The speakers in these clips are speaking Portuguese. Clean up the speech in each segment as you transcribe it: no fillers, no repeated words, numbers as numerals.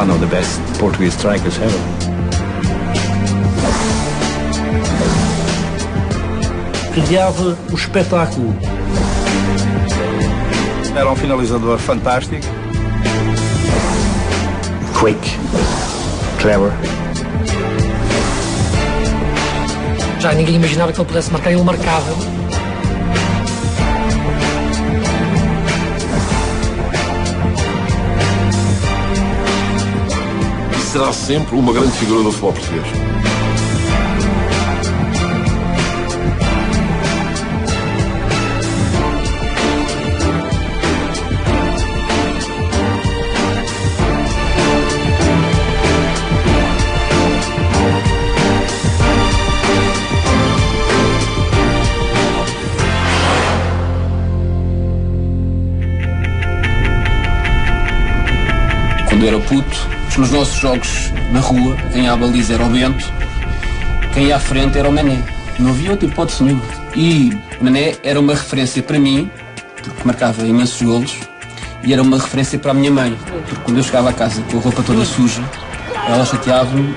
one of the best Portuguese strikers ever. Criava o espetáculo. Era um finalizador fantástico. Quick, clever. Já ninguém imaginava que ele pudesse marcar, ele marcava. E será sempre uma grande figura do futebol português. Quando era puto, nos nossos jogos na rua, quem ia à baliza era o Bento, quem ia à frente era o Nené. Não havia outra hipótese nenhuma. E o Nené era uma referência para mim, porque marcava imensos golos, e era uma referência para a minha mãe, porque quando eu chegava a casa com a roupa toda suja, ela chateava-me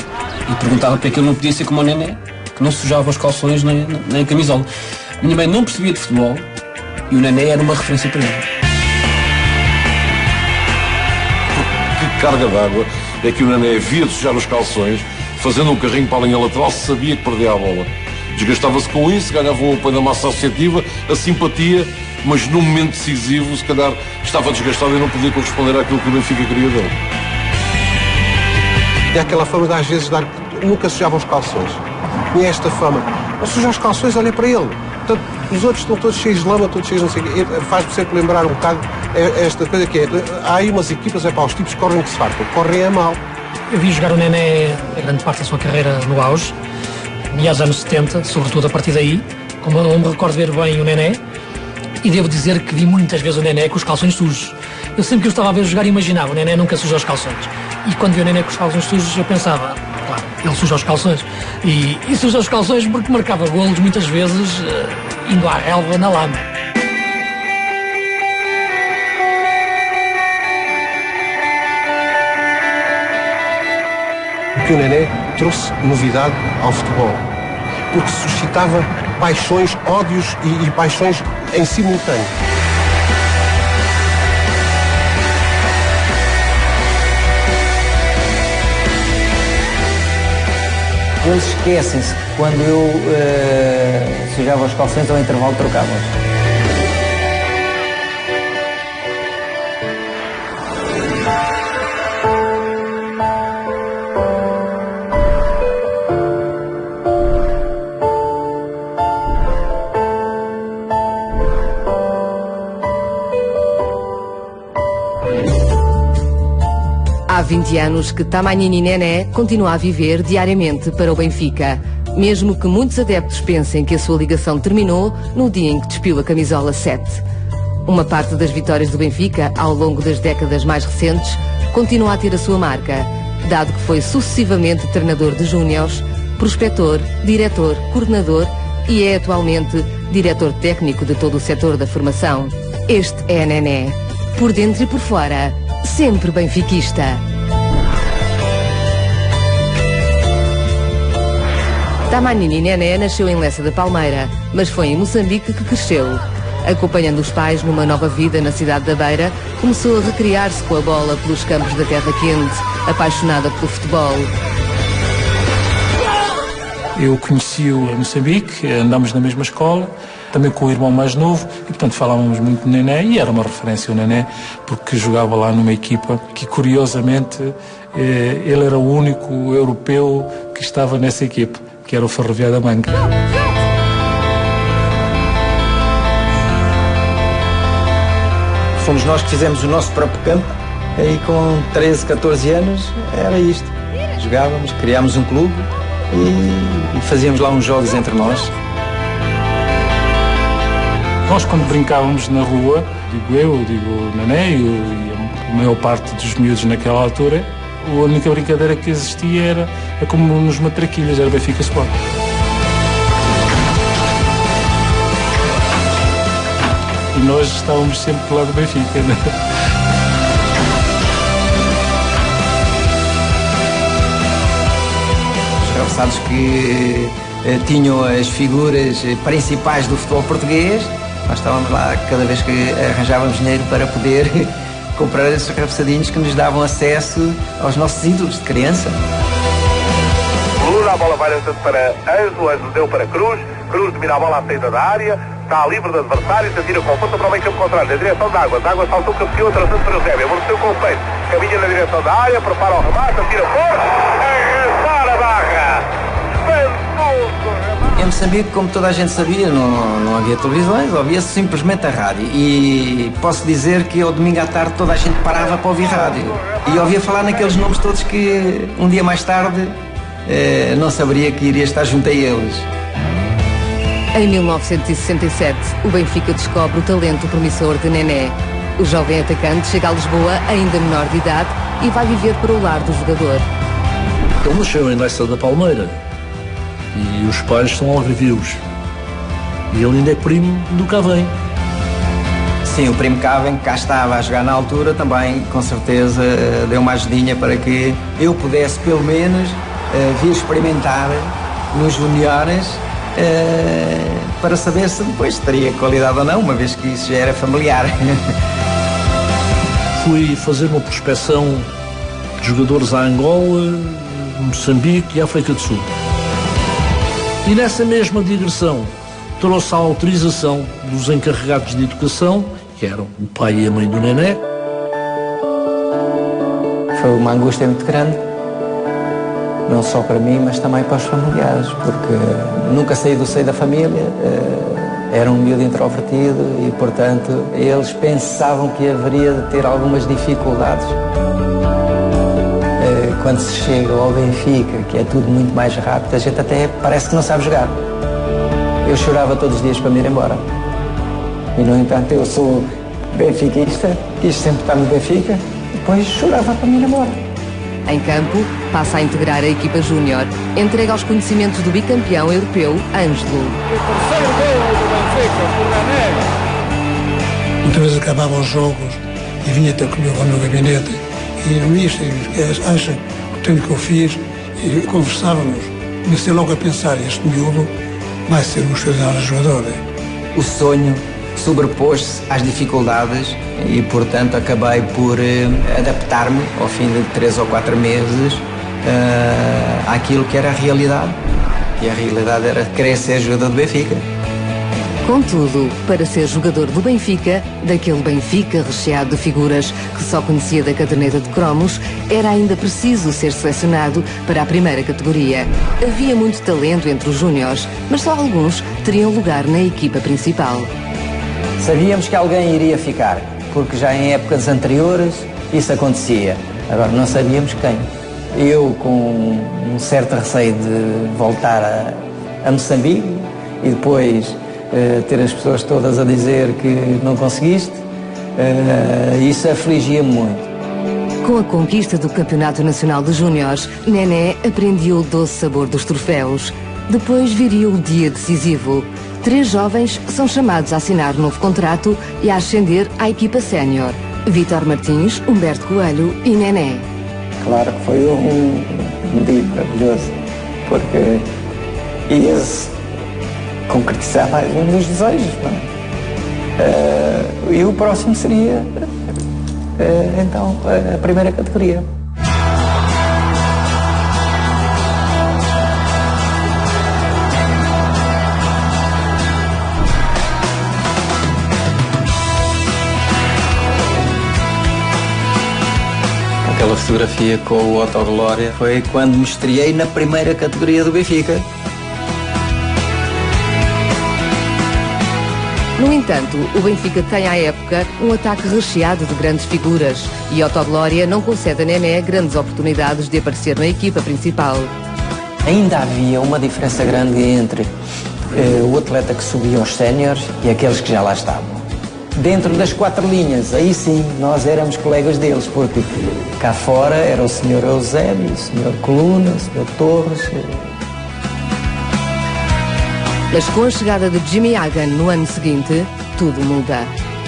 e perguntava para que eu não podia ser como o Nené, que não sujava os calções nem a camisola. A minha mãe não percebia de futebol e o Nené era uma referência para mim. Que carga d'água é que o Nené via de sujar os calções, fazendo um carrinho para a linha lateral, sabia que perdia a bola. Desgastava-se com isso, ganhava um apoio da massa associativa, a simpatia, mas num momento decisivo, se calhar, estava desgastado e não podia corresponder àquilo que o Benfica queria dele. E aquela fama de às vezes nunca sujava os calções. Tinha esta fama. Mas sujar os calções, olha para ele. Portanto, os outros estão todos cheios de lama, todos cheios de não sei o quê. Faz-me sempre lembrar um bocado esta coisa que é. Há aí umas equipas, para os tipos correm que se fartam. Correm a mal. Eu vi jogar o Nené a grande parte da sua carreira no auge, e aos anos 70, sobretudo a partir daí, como eu me recordo ver bem o Nené, e devo dizer que vi muitas vezes o Nené com os calções sujos. Eu sempre que eu estava a ver jogar imaginava, o Nené nunca suja os calções. E quando vi o Nené com os calções sujos, eu pensava, claro, ele suja os calções. E suja os calções porque marcava golos muitas vezes indo à relva na lama. Porque o Nené trouxe novidade ao futebol. Porque suscitava paixões, ódios e paixões em simultâneo. Eles esquecem-se que quando eu sujava os calções ao intervalo trocávamos. Há 20 anos que Tamanini Nené continua a viver diariamente para o Benfica, mesmo que muitos adeptos pensem que a sua ligação terminou no dia em que despiu a camisola 7. Uma parte das vitórias do Benfica, ao longo das décadas mais recentes, continua a ter a sua marca, dado que foi sucessivamente treinador de júniores, prospector, diretor, coordenador e é atualmente diretor técnico de todo o setor da formação. Este é Nené, por dentro e por fora, sempre benfiquista. Tamanini Nené nasceu em Lessa da Palmeira, mas foi em Moçambique que cresceu. Acompanhando os pais numa nova vida na cidade da Beira, começou a recriar-se com a bola pelos campos da terra quente, apaixonada pelo futebol. Eu conheci-o em Moçambique, andámos na mesma escola, também com o irmão mais novo, e portanto falávamos muito de Nené, e era uma referência o Nené, porque jogava lá numa equipa que, curiosamente, ele era o único europeu que estava nessa equipa, que era o Ferroviário da Manga. Fomos nós que fizemos o nosso próprio campo, aí com 13, 14 anos, era isto. Jogávamos, criámos um clube e fazíamos lá uns jogos entre nós. Nós, quando brincávamos na rua, digo eu, digo o Nené e a maior parte dos miúdos naquela altura, a única brincadeira que existia era como nos matraquilhas, era Benfica Sport. E nós estávamos sempre do lado do Benfica, né? calçados que tinham as figuras principais do futebol português. Nós estávamos lá cada vez que arranjávamos dinheiro para poder comprar esses calçadinhos que nos davam acesso aos nossos ídolos de criança. A bola vai para Ângelo deu para Cruz domina a bola à saída da área, está livre de adversário, se atira com força para o meio campo contrário, na direção de Águas saltou, cabeceou, trazendo para o Eusébio, aborreceu com o peito, caminha na direção da área, prepara o remate, atira forte, arrasar a barra, espantoso. Em Moçambique, como toda a gente sabia, não havia televisões, ouvia-se simplesmente a rádio. E posso dizer que ao domingo à tarde toda a gente parava para ouvir rádio. E ouvia falar naqueles nomes todos que um dia mais tarde não saberia que iria estar junto a eles. Em 1967, o Benfica descobre o talento promissor de Nené. O jovem atacante chega a Lisboa ainda menor de idade e vai viver para o lar do jogador. Ele nasceu em Leça da Palmeira e os pais são algarvios. E ele ainda é primo do Cavém. Sim, o primo Cavém, que cá estava a jogar na altura, também com certeza deu uma ajudinha para que eu pudesse pelo menos vir experimentar nos juniores para saber se depois teria qualidade ou não, uma vez que isso já era familiar. Fui fazer uma prospecção de jogadores a Angola, Moçambique e África do Sul. E nessa mesma digressão trouxe a autorização dos encarregados de educação, que eram o pai e a mãe do Nené. Foi uma angústia muito grande, não só para mim, mas também para os familiares, porque nunca saí do seio da família, era um miúdo introvertido e, portanto, eles pensavam que haveria de ter algumas dificuldades. Quando se chega ao Benfica, que é tudo muito mais rápido, a gente até parece que não sabe jogar. Eu chorava todos os dias para me ir embora. E, no entanto, eu sou benfiquista, quis sempre estar no Benfica, depois chorava para me ir embora. Em campo, passa a integrar a equipa júnior, entrega aos conhecimentos do bicampeão europeu, Ângelo. O terceiro gol do Benfica, por Nené. Muitas vezes acabava os jogos e vinha até comigo ao meu gabinete e Luís, acha que tenho que eu fiz, e conversávamos. Comecei logo a pensar, este miúdo vai ser um extraordinário jogador. O sonho sobrepôs-se às dificuldades e, portanto, acabei por adaptar-me ao fim de 3 ou 4 meses àquilo que era a realidade. E a realidade era querer ser jogador do Benfica. Contudo, para ser jogador do Benfica, daquele Benfica recheado de figuras que só conhecia da caderneta de cromos, era ainda preciso ser selecionado para a primeira categoria. Havia muito talento entre os júniores, mas só alguns teriam lugar na equipa principal. Sabíamos que alguém iria ficar, porque já em épocas anteriores isso acontecia. Agora não sabíamos quem. Eu, com um certo receio de voltar a Moçambique e depois ter as pessoas todas a dizer que não conseguiste, isso afligia-me muito. Com a conquista do Campeonato Nacional de Júniores, Nené aprendia o doce sabor dos troféus. Depois viria o dia decisivo. 3 jovens são chamados a assinar novo contrato e a ascender à equipa sénior. Vítor Martins, Humberto Coelho e Nené. Claro que foi um dia maravilhoso, porque ia-se concretizar mais um dos desejos, não é? E o próximo seria, então, a primeira categoria. Aquela fotografia com o Otto Glória foi quando me estreiei na primeira categoria do Benfica. No entanto, o Benfica tem à época um ataque recheado de grandes figuras e Otto Glória não concede a Nené grandes oportunidades de aparecer na equipa principal. Ainda havia uma diferença grande entre o atleta que subia aos séniores e aqueles que já lá estavam. Dentro das 4 linhas, aí sim, nós éramos colegas deles, porque cá fora era o Sr. Eusébio, o Sr. Coluna, o Sr. Torres. Mas com a chegada de Jimmy Hagan no ano seguinte, tudo muda.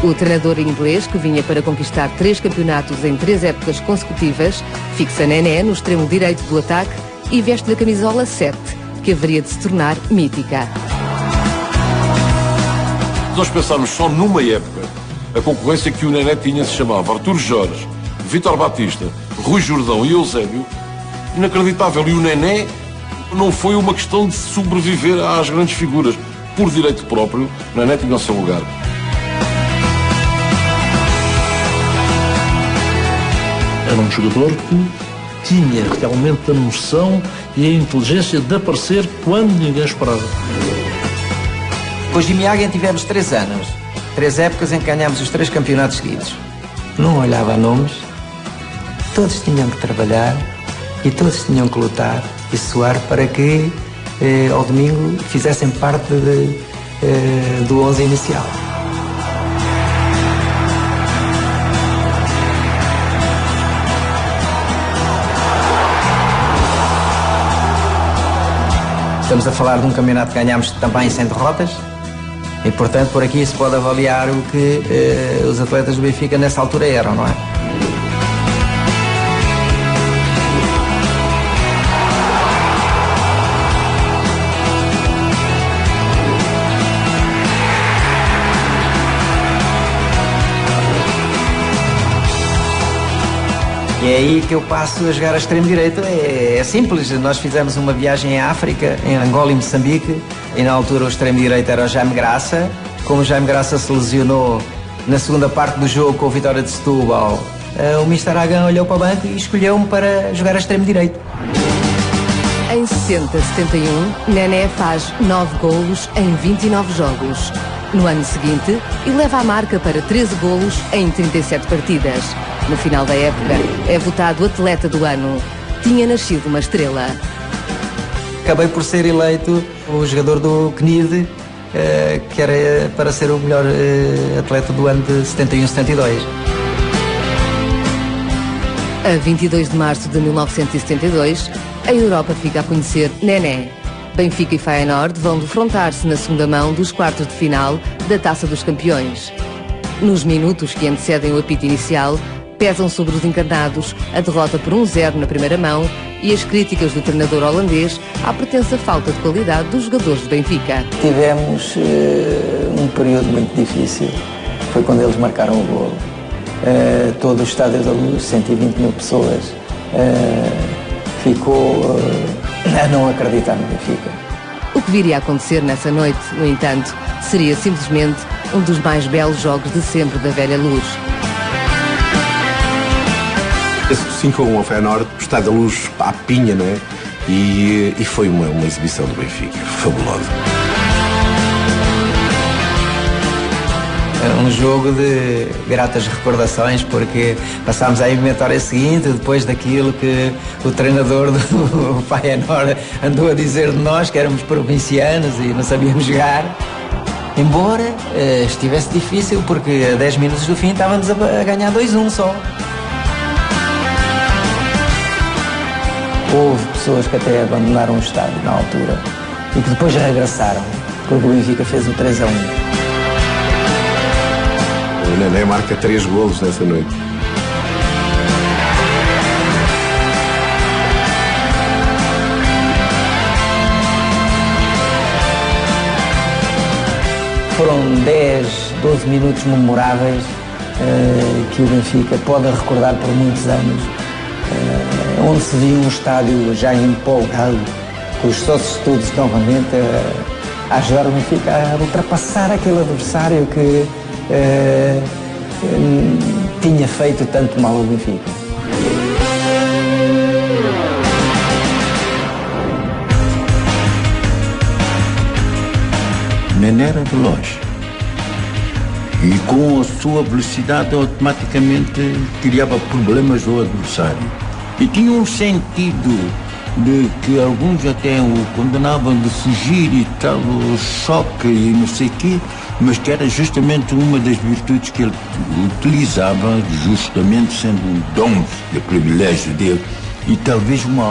O treinador inglês, que vinha para conquistar 3 campeonatos em 3 épocas consecutivas, fixa Nené no extremo direito do ataque e veste a camisola 7, que haveria de se tornar mítica. Se nós pensarmos só numa época, a concorrência que o Nené tinha se chamava Artur Jorge, Vítor Batista, Rui Jordão e Eusébio, inacreditável. E o Nené não foi uma questão de sobreviver às grandes figuras. Por direito próprio, o Nené tinha o seu lugar. Era um jogador que tinha realmente a noção e a inteligência de aparecer quando ninguém esperava. Com o Jimmy Hagen tivemos 3 anos, 3 épocas em que ganhámos os 3 campeonatos seguidos. Não olhava a nomes, todos tinham que trabalhar e todos tinham que lutar e suar para que ao domingo fizessem parte do 11 inicial. Estamos a falar de um campeonato que ganhámos também sem derrotas e, portanto, por aqui se pode avaliar o que os atletas do Benfica nessa altura eram, não é? E é aí que eu passo a jogar a extremo-direito. É simples, nós fizemos uma viagem em África, em Angola e Moçambique, e na altura o extremo-direito era o Jaime Graça. Como o Jaime Graça se lesionou na segunda parte do jogo com a vitória de Setúbal, o Mr. Hagen olhou para o banco e escolheu-me para jogar a extremo-direito. Em 70-71, Nené faz 9 golos em 29 jogos. No ano seguinte, eleva a marca para 13 golos em 37 partidas. No final da época, é votado atleta do ano. Tinha nascido uma estrela. Acabei por ser eleito o jogador do CNID, que era para ser o melhor atleta do ano de 71-72. A 22 de março de 1972, a Europa fica a conhecer Nené. Benfica e Feyenoord vão defrontar-se na segunda mão dos quartos de final da Taça dos Campeões. Nos minutos que antecedem o apito inicial, pesam sobre os encarnados a derrota por 1-0 na primeira mão e as críticas do treinador holandês à pretensa falta de qualidade dos jogadores de Benfica. Tivemos um período muito difícil. Foi quando eles marcaram o golo. Todo o Estádio da Luz, 120 mil pessoas, ficou a não acreditar no Benfica. O que viria a acontecer nessa noite, no entanto, seria simplesmente um dos mais belos jogos de sempre da velha Luz. Esse 5-1 ao Feyenoord, o Estádio da Luz à pinha, não é? E foi uma exibição do Benfica, fabulosa. Um jogo de gratas recordações, porque passámos à eliminatória seguinte, depois daquilo que o treinador do Feyenoord andou a dizer de nós, que éramos provincianos e não sabíamos jogar. Embora estivesse difícil, porque a 10 minutos do fim estávamos a ganhar 2-1 só. Houve pessoas que até abandonaram o estádio na altura e que depois regressaram, porque o Benfica fez o 3-1. O Nené marca 3 golos nessa noite. Foram 10, 12 minutos memoráveis que o Benfica pode recordar por muitos anos, onde se viu um estádio já empolgado, com os sócios todos novamente a ajudar o Benfica a ultrapassar aquele adversário que tinha feito tanto mal ao Benfica. Nené era veloz e com a sua velocidade automaticamente criava problemas ao adversário. E tinha um sentido de que alguns até o condenavam de fugir e tal, o choque e não sei o quê, mas que era justamente uma das virtudes que ele utilizava, justamente sendo um dom, de privilégio dele, e talvez uma